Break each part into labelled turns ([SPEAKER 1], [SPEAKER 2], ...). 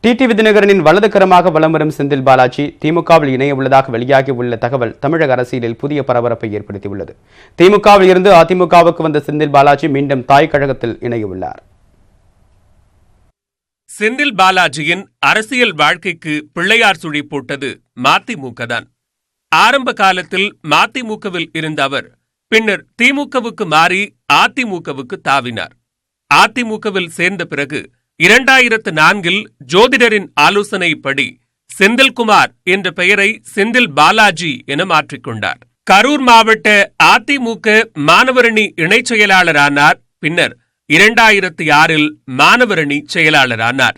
[SPEAKER 1] TTV தினகரனின் வலதுகரமாக வலம் வரும் செந்தில் பாலாஜி திமுகவில் இணைய உள்ளதாக வெளியாகியுள்ள தகவல் தமிழக அரசியலில் புதிய பரபரப்பை ஏற்படுத்தியுள்ளது. திமுகவில் இருந்து அதிமுகவுக்கு வந்த செந்தில் பாலாஜி மீண்டும் தாய் கழகத்தில் இணைய உள்ளார்.
[SPEAKER 2] செந்தில் பாலாஜியின் அரசியல் வாழ்க்கைக்கு பிள்ளையார் சுழி போட்டது மதிமுக தான். ஆரம்ப காலத்தில் மதிமுகவில் இருந்த அவர் பின்னர் திமுகவுக்கு மாறி அதிமுகவுக்கு தாவினார். அதிமுகவில் சேர்ந்த பிறகு 2004 ஜோதிடரின் ஆலோசனைப்படி செந்தில்குமார் என்ற பெயரை செந்தில் பாலாஜி என மாற்றிக்கொண்டார். கரூர் மாவட்ட அதிமுக மாணவரணி இணைச் செயலாளரானார். பின்னர் 2006 மாணவரணி செயலாளரானார்.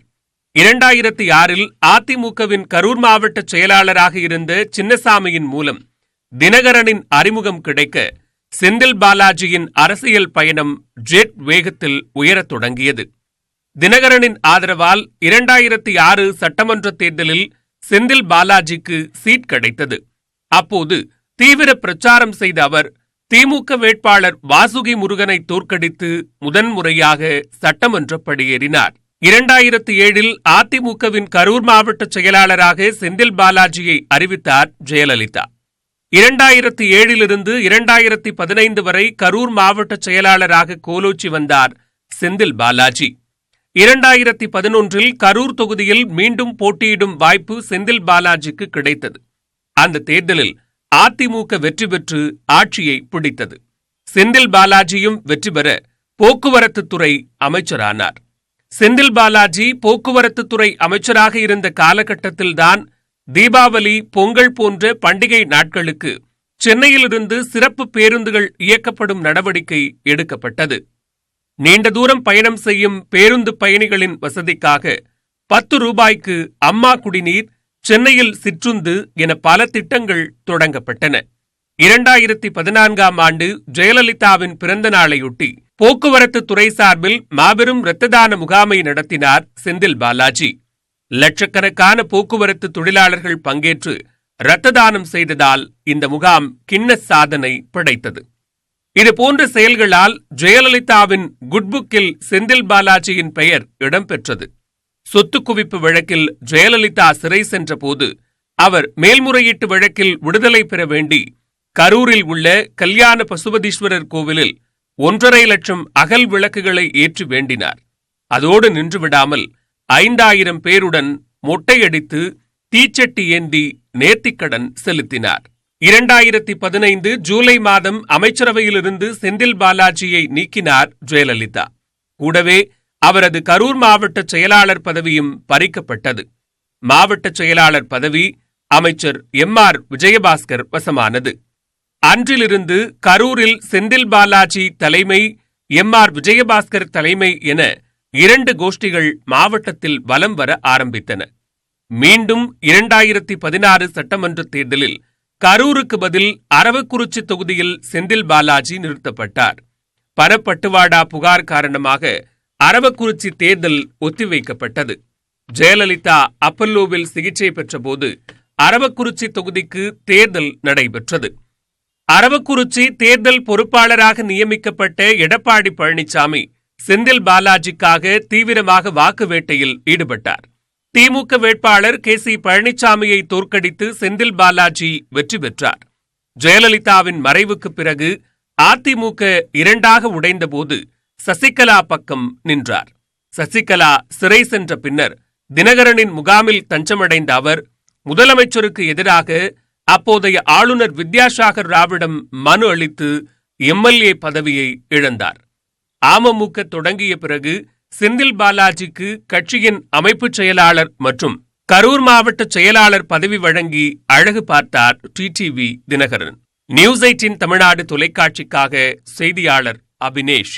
[SPEAKER 2] 2006 அதிமுகவின் கரூர் மாவட்ட செயலாளராக இருந்த சின்னசாமியின் மூலம் தினகரனின் அறிமுகம் கிடைக்க செந்தில் பாலாஜியின் அரசியல் பயணம் ஜெட் வேகத்தில் உயரத் தொடங்கியது. தினகரனின் ஆதரவால் 2006 சட்டமன்ற தேர்தலில் செந்தில் பாலாஜிக்கு சீட் கிடைத்தது. அப்போது தீவிர பிரச்சாரம் செய்த அவர் திமுக வேட்பாளர் வாசுகி முருகனை தோற்கடித்து முதன்முறையாக சட்டமன்ற படியேறினார். 2007 அதிமுகவின் கரூர் மாவட்ட செயலாளராக செந்தில் பாலாஜியை அறிவித்தார் ஜெயலலிதா. 2007 2015 வரை கரூர் மாவட்ட செயலாளராக கோலோச்சி வந்தார் செந்தில் பாலாஜி. 2011 கரூர் தொகுதியில் மீண்டும் போட்டியிடும் வாய்ப்பு செந்தில் பாலாஜிக்கு கிடைத்தது. அந்த தேர்தலில் அதிமுக வெற்றி பெற்று ஆட்சியை பிடித்தது. செந்தில் பாலாஜியும் வெற்றி பெற போக்குவரத்துத்துறை அமைச்சரானார். செந்தில் பாலாஜி போக்குவரத்துத்துறை அமைச்சராக இருந்த காலகட்டத்தில்தான் தீபாவளி, பொங்கல் போன்ற பண்டிகை நாட்களுக்கு சென்னையிலிருந்து சிறப்பு பேருந்துகள் இயக்கப்படும் நடவடிக்கை எடுக்கப்பட்டது. நீண்ட தூரம் பயணம் செய்யும் பேருந்து பயணிகளின் வசதிக்காக 10 ரூபாய்க்கு அம்மா குடிநீர், சென்னையில் சிற்றுந்து என பல திட்டங்கள் தொடங்கப்பட்டன. 2014 ஆண்டு ஜெயலலிதாவின் பிறந்த நாளையொட்டி போக்குவரத்து துறை சார்பில் மாபெரும் இரத்த தான முகாமை நடத்தினார் செந்தில் பாலாஜி. லட்சக்கணக்கான போக்குவரத்து தொழிலாளர்கள் பங்கேற்று இரத்த தானம் செய்ததால் இந்த முகாம் கின்னஸ் சாதனை படைத்தது. இதுபோன்ற செயல்களால் ஜெயலலிதாவின் குட்புக்கில் செந்தில் பாலாஜியின் பெயர் இடம்பெற்றது. சொத்து குவிப்பு வழக்கில் ஜெயலலிதா சிறை சென்ற போது அவர் மேல்முறையீட்டு வழக்கில் விடுதலை பெற வேண்டி கரூரில் உள்ள கல்யாண பசுபதீஸ்வரர் கோவிலில் 1.5 லட்சம் அகல் விளக்குகளை ஏற்றி வேண்டினார். அதோடு நின்றுவிடாமல் 5000 பேருடன் மொட்டையடித்து தீச்சட்டி ஏந்தி நேர்த்திக்கடன் செலுத்தினார். 2015 ஜூலை மாதம் அமைச்சரவையிலிருந்து செந்தில் பாலாஜியை நீக்கினார் ஜெயலலிதா. கூடவே அவரது கரூர் மாவட்ட செயலாளர் பதவியும் பறிக்கப்பட்டது. மாவட்ட செயலாளர் பதவி அமைச்சர் எம்.ஆர். விஜயபாஸ்கர் வசமானது. அன்றிலிருந்து கரூரில் செந்தில் பாலாஜி தலைமை, எம்.ஆர். விஜயபாஸ்கர் தலைமை என 2 கோஷ்டிகள் மாவட்டத்தில் வலம் வர ஆரம்பித்தன. மீண்டும் 2016 சட்டமன்ற தேர்தலில் கரூருக்கு பதில் அரவக்குறிச்சி தொகுதியில் செந்தில் பாலாஜி நிறுத்தப்பட்டார். பணப்பட்டுவாடா புகார் காரணமாக அரவக்குறிச்சி தேர்தல் ஒத்திவைக்கப்பட்டது. ஜெயலலிதா அப்பல்லோவில் சிகிச்சை பெற்றபோது அரவக்குறிச்சி தொகுதிக்கு தேர்தல் நடைபெற்றது. அரவக்குறிச்சி தேர்தல் பொறுப்பாளராக நியமிக்கப்பட்ட எடப்பாடி பழனிசாமி செந்தில் பாலாஜிக்காக தீவிரமாக வாக்கு வேட்டையில் ஈடுபட்டார். திமுக வேட்பாளர் கே.சி. பழனிசாமியை தோற்கடித்து செந்தில் பாலாஜி வெற்றி பெற்றார். ஜெயலலிதாவின் மறைவுக்கு பிறகு அதிமுக 2ஆக உடைந்தபோது சசிகலா பக்கம் நின்றார். சசிகலா சிறை சென்ற பின்னர் தினகரனின் முகாமில் தஞ்சமடைந்த அவர் முதலமைச்சருக்கு எதிராக அப்போதைய ஆளுநர் வித்யாசாகர் ராவிடம் மனு அளித்து எம்எல்ஏ பதவியை இழந்தார். அமமுக தொடங்கிய பிறகு செந்தில் பாலாஜிக்கு கட்சியின் அமைப்புச் செயலாளர் மற்றும் கரூர் மாவட்ட செயலாளர் பதவி வழங்கி அழகு பார்த்தார் டிடிவி தினகரன். நியூஸ் 18 தமிழ்நாடு தொலைக்காட்சிக்காக செய்தியாளர் அபினேஷ்.